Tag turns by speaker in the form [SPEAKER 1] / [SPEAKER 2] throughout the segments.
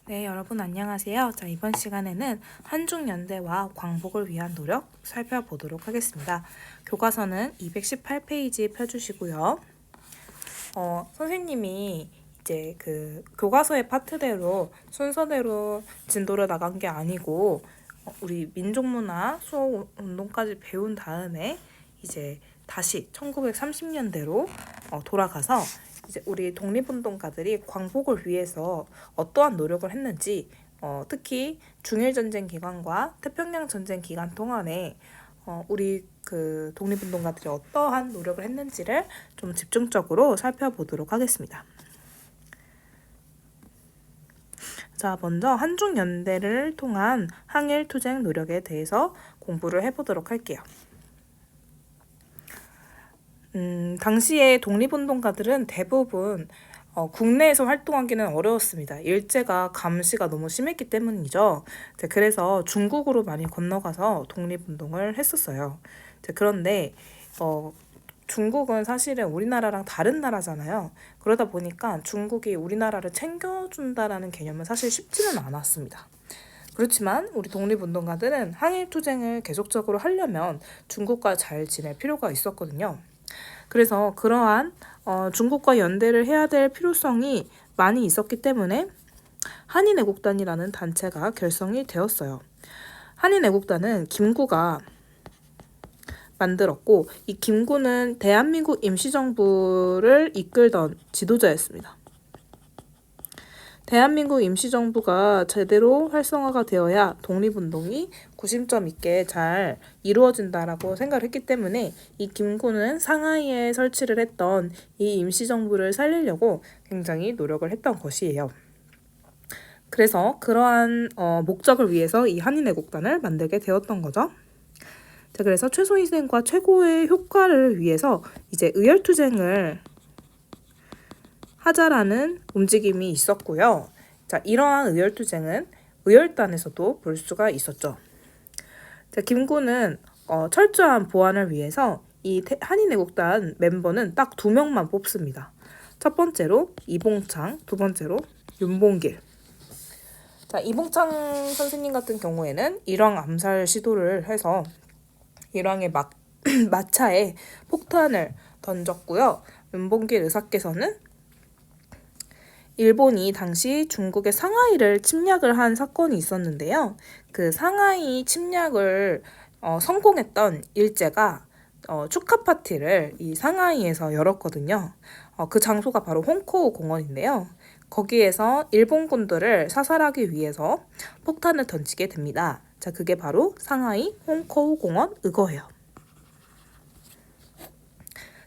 [SPEAKER 1] 네, 여러분 안녕하세요. 자, 이번 시간에는 한중연대와 광복을 위한 노력 살펴보도록 하겠습니다. 교과서는 218페이지 펴주시고요. 선생님이 이제 그 교과서의 파트대로 순서대로 진도를 나간 게 아니고 우리 민족문화 수호운동까지 배운 다음에 이제 다시 1930년대로 돌아가서 이제 우리 독립운동가들이 광복을 위해서 어떠한 노력을 했는지, 특히 중일전쟁 기간과 태평양 전쟁 기간 동안에 우리 그 독립운동가들이 어떠한 노력을 했는지를 좀 집중적으로 살펴보도록 하겠습니다. 자, 먼저 한중연대를 통한 항일투쟁 노력에 대해서 공부를 해보도록 할게요. 당시에 독립운동가들은 대부분 국내에서 활동하기는 어려웠습니다. 일제가 감시가 너무 심했기 때문이죠. 그래서 중국으로 많이 건너가서 독립운동을 했었어요. 그런데 중국은 사실은 우리나라랑 다른 나라잖아요. 그러다 보니까 중국이 우리나라를 챙겨준다라는 개념은 사실 쉽지는 않았습니다. 그렇지만 우리 독립운동가들은 항일투쟁을 계속적으로 하려면 중국과 잘 지낼 필요가 있었거든요. 그래서 그러한 중국과 연대를 해야 될 필요성이 많이 있었기 때문에 한인애국단이라는 단체가 결성이 되었어요. 한인애국단은 김구가 만들었고, 이 김구는 대한민국 임시정부를 이끌던 지도자였습니다. 대한민국 임시정부가 제대로 활성화가 되어야 독립운동이 구심점 있게 잘 이루어진다라고 생각을 했기 때문에 이 김구는 상하이에 설치를 했던 이 임시정부를 살리려고 굉장히 노력을 했던 것이에요. 그래서 그러한 목적을 위해서 이 한인애국단을 만들게 되었던 거죠. 자, 그래서 최소희생과 최고의 효과를 위해서 이제 의열투쟁을 하자라는 움직임이 있었고요. 자, 이러한 의열투쟁은 의열단에서도 볼 수가 있었죠. 자, 김구는 철저한 보안을 위해서 이 한인애국단 멤버는 딱 2명만 뽑습니다. 첫 번째로 이봉창, 두 번째로 윤봉길. 자, 이봉창 선생님 같은 경우에는 일왕 암살 시도를 해서 일왕의 마차에 폭탄을 던졌고요. 윤봉길 의사께서는 일본이 당시 중국의 상하이를 침략을 한 사건이 있었는데요. 그 상하이 침략을 성공했던 일제가 축하 파티를 이 상하이에서 열었거든요. 그 장소가 바로 홍코우 공원인데요. 거기에서 일본군들을 사살하기 위해서 폭탄을 던지게 됩니다. 자, 그게 바로 상하이 홍코우 공원 의거예요.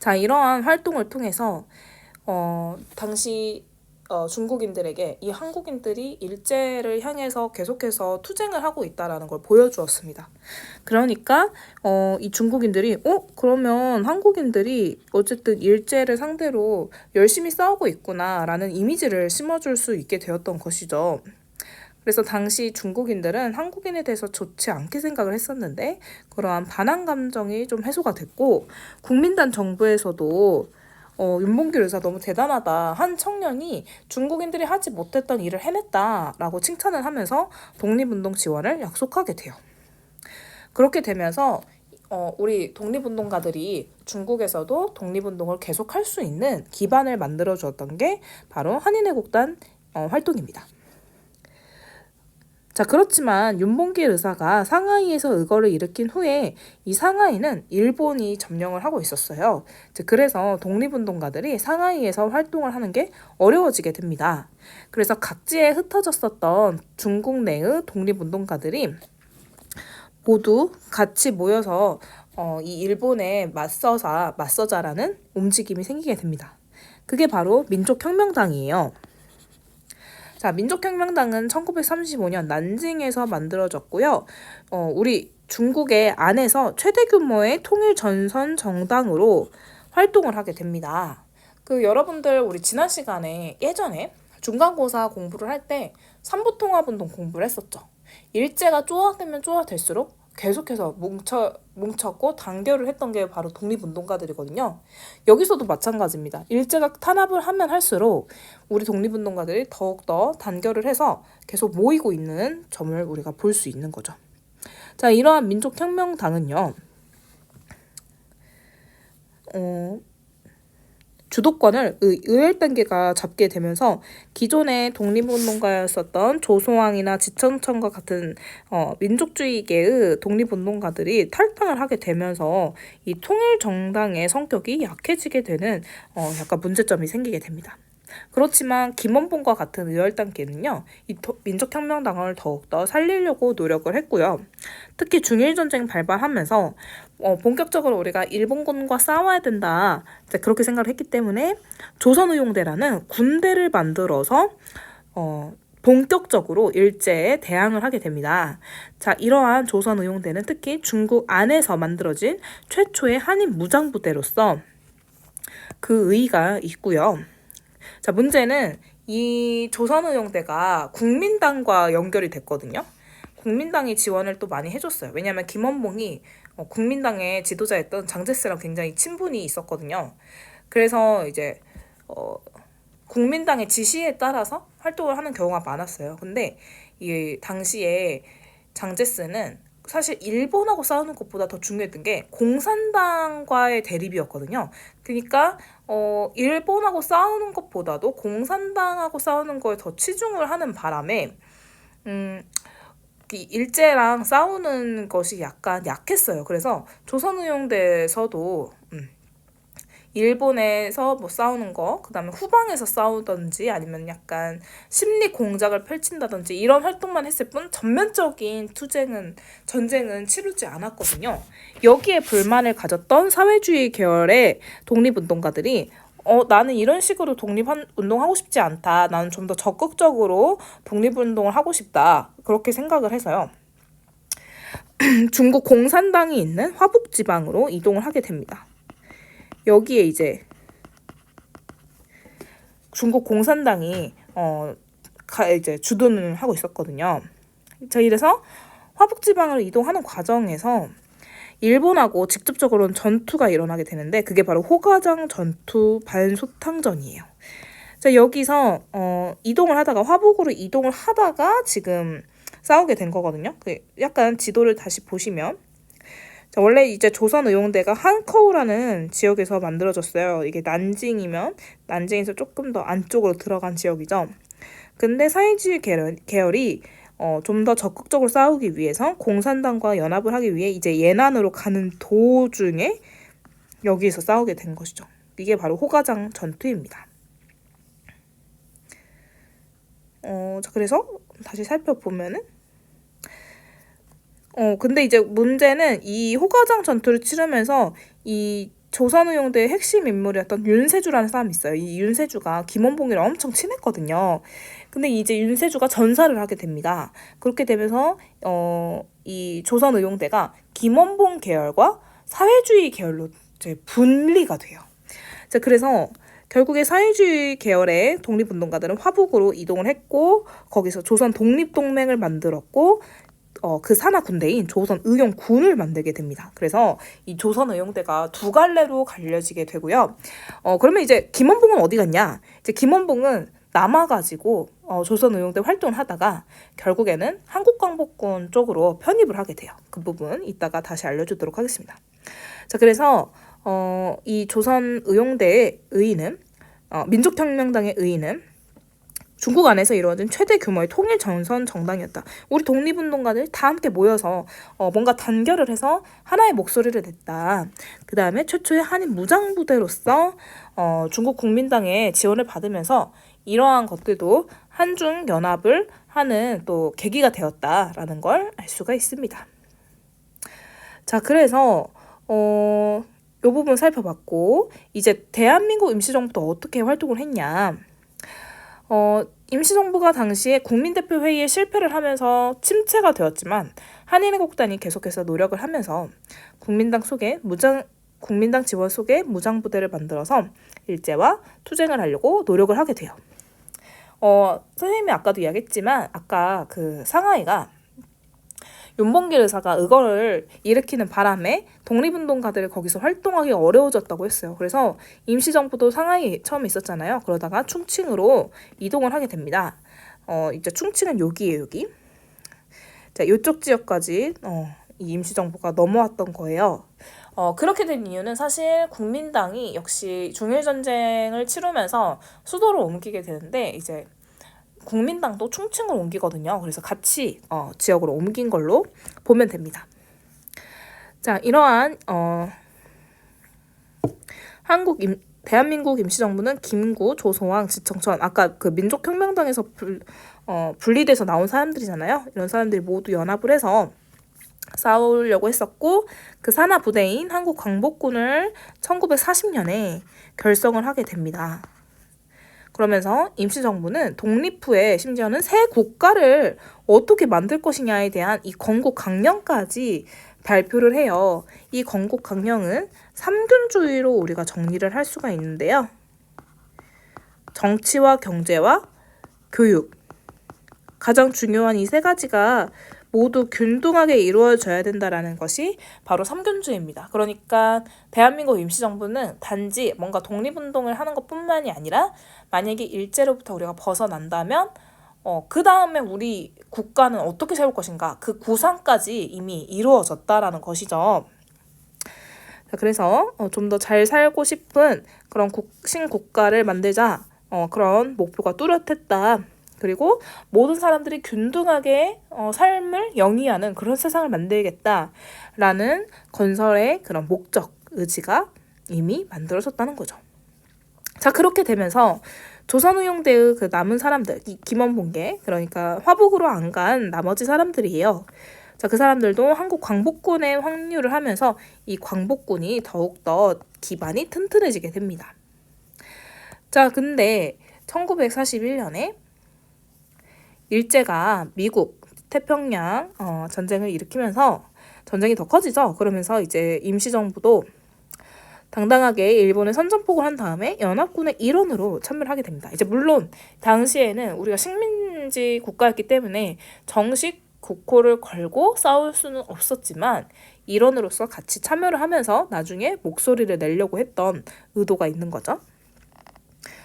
[SPEAKER 1] 자, 이러한 활동을 통해서 당시 중국인들에게 이 한국인들이 일제를 향해서 계속해서 투쟁을 하고 있다라는 걸 보여주었습니다. 그러니까 이 중국인들이 그러면 한국인들이 어쨌든 일제를 상대로 열심히 싸우고 있구나라는 이미지를 심어줄 수 있게 되었던 것이죠. 그래서 당시 중국인들은 한국인에 대해서 좋지 않게 생각을 했었는데 그러한 반항 감정이 좀 해소가 됐고 국민당 정부에서도 윤봉길 의사 너무 대단하다. 한 청년이 중국인들이 하지 못했던 일을 해냈다라고 칭찬을 하면서 독립운동 지원을 약속하게 돼요. 그렇게 되면서 우리 독립운동가들이 중국에서도 독립운동을 계속할 수 있는 기반을 만들어 주었던 게 바로 한인애국단 활동입니다. 자, 그렇지만 윤봉길 의사가 상하이에서 의거를 일으킨 후에 이 상하이는 일본이 점령을 하고 있었어요. 그래서 독립운동가들이 상하이에서 활동을 하는 게 어려워지게 됩니다. 그래서 각지에 흩어졌었던 중국 내의 독립운동가들이 모두 같이 모여서 이 일본에 맞서자라는 움직임이 생기게 됩니다. 그게 바로 민족혁명당이에요. 자, 민족혁명당은 1935년 난징에서 만들어졌고요. 우리 중국의 안에서 최대 규모의 통일전선 정당으로 활동을 하게 됩니다. 여러분들 우리 지난 시간에 예전에 중간고사 공부를 할 때 삼부통합운동 공부를 했었죠. 일제가 쪼아들면 쪼아들수록 계속해서 뭉쳤고 단결을 했던 게 바로 독립운동가들이거든요. 여기서도 마찬가지입니다. 일제가 탄압을 하면 할수록 우리 독립운동가들이 더욱더 단결을 해서 계속 모이고 있는 점을 우리가 볼 수 있는 거죠. 자, 이러한 민족혁명당은요. 주도권을 의열 단계가 잡게 되면서 기존의 독립운동가였었던 조소왕이나 지천천과 같은 민족주의계의 독립운동가들이 탈당을 하게 되면서 이 통일정당의 성격이 약해지게 되는 약간 문제점이 생기게 됩니다. 그렇지만 김원봉과 같은 의열 단계는요, 이 민족혁명당을 더욱더 살리려고 노력을 했고요. 특히 중일전쟁 발발하면서 본격적으로 우리가 일본군과 싸워야 된다, 이제 그렇게 생각을 했기 때문에 조선의용대라는 군대를 만들어서 본격적으로 일제에 대항을 하게 됩니다. 자, 이러한 조선의용대는 특히 중국 안에서 만들어진 최초의 한인 무장부대로서 그 의의가 있고요. 자, 문제는 이 조선의용대가 국민당과 연결이 됐거든요. 국민당이 지원을 또 많이 해줬어요. 왜냐하면 김원봉이 국민당의 지도자였던 장제스랑 굉장히 친분이 있었거든요. 그래서 이제 국민당의 지시에 따라서 활동을 하는 경우가 많았어요. 근데 이 당시에 장제스는 사실 일본하고 싸우는 것보다 더 중요했던 게 공산당과의 대립이었거든요. 그러니까 일본하고 싸우는 것보다도 공산당하고 싸우는 거에 더 치중을 하는 바람에 이 일제랑 싸우는 것이 약간 약했어요. 그래서 조선의용대에서도 일본에서 뭐 싸우는 거, 그 다음에 후방에서 싸우던지 아니면 약간 심리 공작을 펼친다든지 이런 활동만 했을 뿐 전면적인 전쟁은 치르지 않았거든요. 여기에 불만을 가졌던 사회주의 계열의 독립운동가들이 나는 이런 식으로 독립운동하고 싶지 않다. 나는 좀 더 적극적으로 독립운동을 하고 싶다. 그렇게 생각을 해서요. 중국 공산당이 있는 화북지방으로 이동을 하게 됩니다. 여기에 이제 중국 공산당이 이제 주둔을 하고 있었거든요. 자, 이래서 화북지방으로 이동하는 과정에서 일본하고 직접적으로는 전투가 일어나게 되는데 그게 바로 호가장 전투 반소탕전이에요. 자, 여기서 이동을 하다가 화북으로 이동을 하다가 지금 싸우게 된 거거든요. 약간 지도를 다시 보시면 자, 원래 이제 조선의용대가 한커우라는 지역에서 만들어졌어요. 이게 난징에서 조금 더 안쪽으로 들어간 지역이죠. 근데 사회주의 계열이 좀 더 적극적으로 싸우기 위해서 공산당과 연합을 하기 위해 이제 예난으로 가는 도중에 여기에서 싸우게 된 것이죠. 이게 바로 호가장 전투입니다. 자, 그래서 다시 살펴보면은 근데 이제 문제는 이 호가장 전투를 치르면서 이 조선의용대의 핵심 인물이었던 윤세주라는 사람이 있어요. 이 윤세주가 김원봉이랑 엄청 친했거든요. 근데 이제 윤세주가 전사를 하게 됩니다. 그렇게 되면서 이 조선의용대가 김원봉 계열과 사회주의 계열로 이제 분리가 돼요. 자, 그래서 결국에 사회주의 계열의 독립운동가들은 화북으로 이동을 했고 거기서 조선 독립동맹을 만들었고 그 산하 군대인 조선의용군을 만들게 됩니다. 그래서 이 조선의용대가 두 갈래로 갈려지게 되고요. 그러면 이제 김원봉은 어디 갔냐? 이제 김원봉은 남아가지고 조선의용대 활동을 하다가 결국에는 한국광복군 쪽으로 편입을 하게 돼요. 그 부분 이따가 다시 알려주도록 하겠습니다. 자, 그래서 이 조선의용대의 의의는 민족혁명당의 의의는 중국 안에서 이루어진 최대 규모의 통일 전선 정당이었다. 우리 독립운동가들 다 함께 모여서 뭔가 단결을 해서 하나의 목소리를 냈다. 그 다음에 최초의 한인 무장부대로서 중국 국민당의 지원을 받으면서 이러한 것들도 한중 연합을 하는 또 계기가 되었다라는 걸 알 수가 있습니다. 자, 그래서 이 부분 살펴봤고 이제 대한민국 임시정부도 어떻게 활동을 했냐. 임시정부가 당시에 국민대표 회의에 실패를 하면서 침체가 되었지만 한인애국단이 계속해서 노력을 하면서 국민당 지원 속에 무장부대를 만들어서 일제와 투쟁을 하려고 노력을 하게 돼요. 선생님이 아까도 이야기했지만 아까 그 상하이가 윤봉길 의사가 이거를 일으키는 바람에 독립운동가들이 거기서 활동하기 어려워졌다고 했어요. 그래서 임시정부도 상하이에 처음에 있었잖아요. 그러다가 충칭으로 이동을 하게 됩니다. 이제 충칭은 여기예요, 여기. 자, 이쪽 지역까지 이 임시정부가 넘어왔던 거예요. 그렇게 된 이유는 사실 국민당이 역시 중일전쟁을 치르면서 수도를 옮기게 되는데 이제 국민당도 충칭을 옮기거든요. 그래서 같이 지역으로 옮긴 걸로 보면 됩니다. 자, 이러한 대한민국 임시정부는 김구, 조소왕, 지청천, 아까 그 민족혁명당에서 분리돼서 나온 사람들이잖아요. 이런 사람들이 모두 연합을 해서 싸우려고 했었고, 그 산하 부대인 한국광복군을 1940년에 결성을 하게 됩니다. 그러면서 임시정부는 독립 후에 심지어는 새 국가를 어떻게 만들 것이냐에 대한 이 건국강령까지 발표를 해요. 이 건국강령은 삼균주의로 우리가 정리를 할 수가 있는데요. 정치와 경제와 교육, 가장 중요한 이 세 가지가 모두 균등하게 이루어져야 된다라는 것이 바로 삼균주의입니다. 그러니까 대한민국 임시정부는 단지 뭔가 독립운동을 하는 것뿐만이 아니라 만약에 일제로부터 우리가 벗어난다면 그 다음에 우리 국가는 어떻게 세울 것인가, 그 구상까지 이미 이루어졌다라는 것이죠. 그래서 좀 더 잘 살고 싶은 그런 신국가를 만들자, 그런 목표가 뚜렷했다. 그리고 모든 사람들이 균등하게 삶을 영위하는 그런 세상을 만들겠다라는 건설의 그런 목적, 의지가 이미 만들어졌다는 거죠. 자, 그렇게 되면서 조선의용대의 그 남은 사람들, 이 김원봉계, 그러니까 화북으로 안 간 나머지 사람들이에요. 자, 그 사람들도 한국 광복군에 확류를 하면서 이 광복군이 더욱더 기반이 튼튼해지게 됩니다. 자, 근데 1941년에 일제가 미국 태평양 전쟁을 일으키면서 전쟁이 더 커지죠. 그러면서 이제 임시정부도 당당하게 일본에 선전포고를 한 다음에 연합군의 일원으로 참여를 하게 됩니다. 이제 물론 당시에는 우리가 식민지 국가였기 때문에 정식 국호를 걸고 싸울 수는 없었지만 일원으로서 같이 참여를 하면서 나중에 목소리를 내려고 했던 의도가 있는 거죠.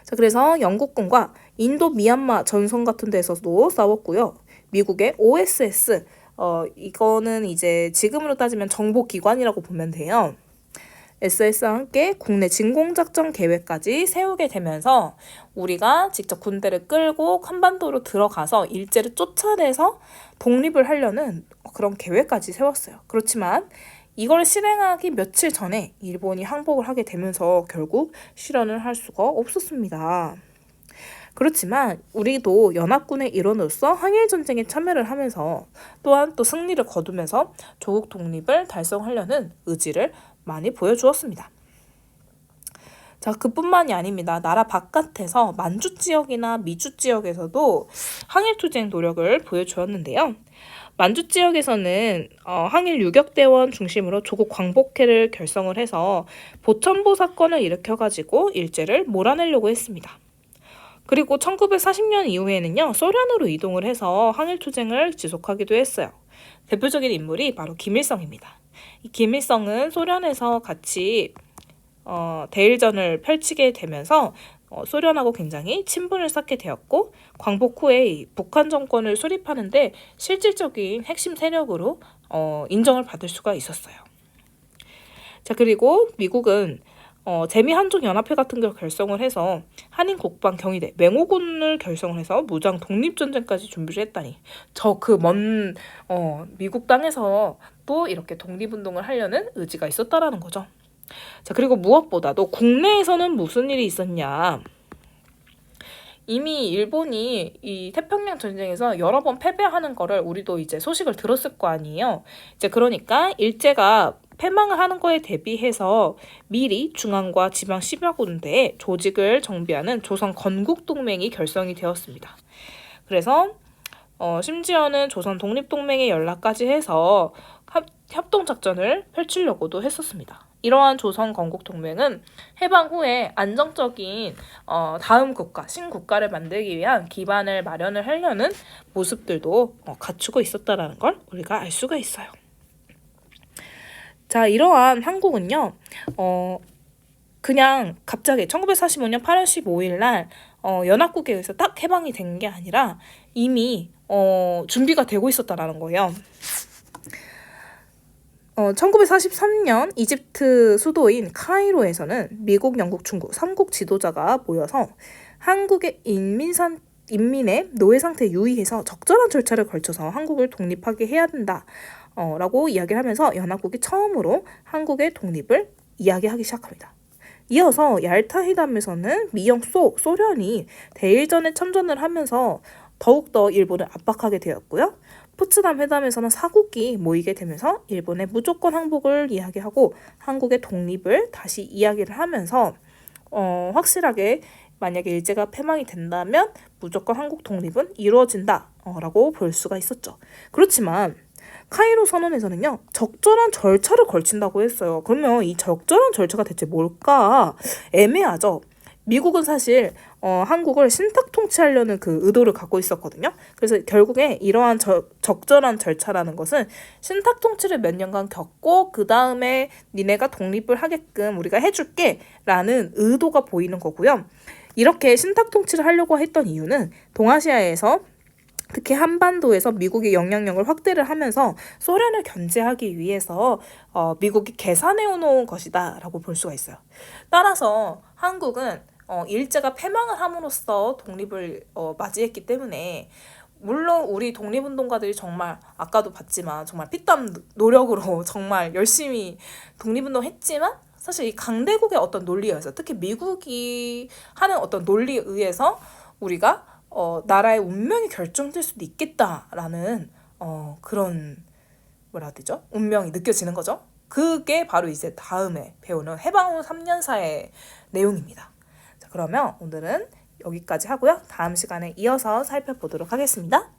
[SPEAKER 1] 자, 그래서 영국군과 인도 미얀마 전선 같은 데서도 싸웠고요. 미국의 OSS, 이거는 이제 지금으로 따지면 정보기관이라고 보면 돼요. SS와 함께 국내 진공작전 계획까지 세우게 되면서 우리가 직접 군대를 끌고 한반도로 들어가서 일제를 쫓아내서 독립을 하려는 그런 계획까지 세웠어요. 그렇지만 이걸 실행하기 며칠 전에 일본이 항복을 하게 되면서 결국 실현을 할 수가 없었습니다. 그렇지만 우리도 연합군의 일원으로서 항일전쟁에 참여를 하면서 또한 또 승리를 거두면서 조국 독립을 달성하려는 의지를 많이 보여주었습니다. 자, 그뿐만이 아닙니다. 나라 바깥에서 만주 지역이나 미주 지역에서도 항일투쟁 노력을 보여주었는데요. 만주 지역에서는 항일 유격대원 중심으로 조국 광복회를 결성을 해서 보천보 사건을 일으켜가지고 일제를 몰아내려고 했습니다. 그리고 1940년 이후에는요, 소련으로 이동을 해서 항일투쟁을 지속하기도 했어요. 대표적인 인물이 바로 김일성입니다. 이 김일성은 소련에서 같이 대일전을 펼치게 되면서 소련하고 굉장히 친분을 쌓게 되었고, 광복 후에 북한 정권을 수립하는데 실질적인 핵심 세력으로 인정을 받을 수가 있었어요. 자, 그리고 미국은 재미한족연합회 같은 걸 결성을 해서 한인국방 경희대 맹호군을 결성을 해서 무장 독립전쟁까지 준비를 했다니, 저 그 먼 미국 땅에서 또 이렇게 독립운동을 하려는 의지가 있었다라는 거죠. 자, 그리고 무엇보다도 국내에서는 무슨 일이 있었냐. 이미 일본이 이 태평양 전쟁에서 여러 번 패배하는 거를 우리도 이제 소식을 들었을 거 아니에요. 이제 그러니까 일제가 패망을 하는 거에 대비해서 미리 중앙과 지방 10여 군데에 조직을 정비하는 조선 건국동맹이 결성이 되었습니다. 그래서 심지어는 조선 독립동맹에 연락까지 해서 협동작전을 펼치려고도 했었습니다. 이러한 조선 건국 동맹은 해방 후에 안정적인 다음 국가, 신국가를 만들기 위한 기반을 마련을 하려는 모습들도 갖추고 있었다라는 걸 우리가 알 수가 있어요. 자, 이러한 한국은요, 그냥 갑자기 1945년 8월 15일 날 연합국에 의해서 딱 해방이 된 게 아니라 이미 준비가 되고 있었다라는 거예요. 1943년 이집트 수도인 카이로에서는 미국, 영국, 중국 3국 지도자가 모여서 한국의 인민의 노예 상태 유의해서 적절한 절차를 걸쳐서 한국을 독립하게 해야 된다. 라고 이야기를 하면서 연합국이 처음으로 한국의 독립을 이야기하기 시작합니다. 이어서 얄타 회담에서는 미영 소련이 대일전에 참전을 하면서 더욱더 일본을 압박하게 되었고요. 포츠담 회담에서는 사국이 모이게 되면서 일본의 무조건 항복을 이야기하고 한국의 독립을 다시 이야기를 하면서 확실하게 만약에 일제가 패망이 된다면 무조건 한국 독립은 이루어진다라고 볼 수가 있었죠. 그렇지만 카이로 선언에서는요, 적절한 절차를 걸친다고 했어요. 그러면 이 적절한 절차가 대체 뭘까? 애매하죠. 미국은 사실 한국을 신탁 통치하려는 그 의도를 갖고 있었거든요. 그래서 결국에 이러한 적절한 절차라는 것은 신탁 통치를 몇 년간 겪고 그 다음에 니네가 독립을 하게끔 우리가 해줄게 라는 의도가 보이는 거고요. 이렇게 신탁 통치를 하려고 했던 이유는 동아시아에서 특히 한반도에서 미국이 영향력을 확대를 하면서 소련을 견제하기 위해서 미국이 계산해 놓은 것이다 라고 볼 수가 있어요. 따라서 한국은 일제가 패망을 함으로써 독립을 맞이했기 때문에 물론 우리 독립운동가들이 정말 아까도 봤지만 정말 피땀 노력으로 정말 열심히 독립운동 했지만 사실 이 강대국의 어떤 논리에 의해서 특히 미국이 하는 어떤 논리에 의해서 우리가 나라의 운명이 결정될 수도 있겠다라는 그런 뭐라 해야 되죠? 운명이 느껴지는 거죠. 그게 바로 이제 다음에 배우는 해방 후 3년사의 내용입니다. 자, 그러면 오늘은 여기까지 하고요. 다음 시간에 이어서 살펴보도록 하겠습니다.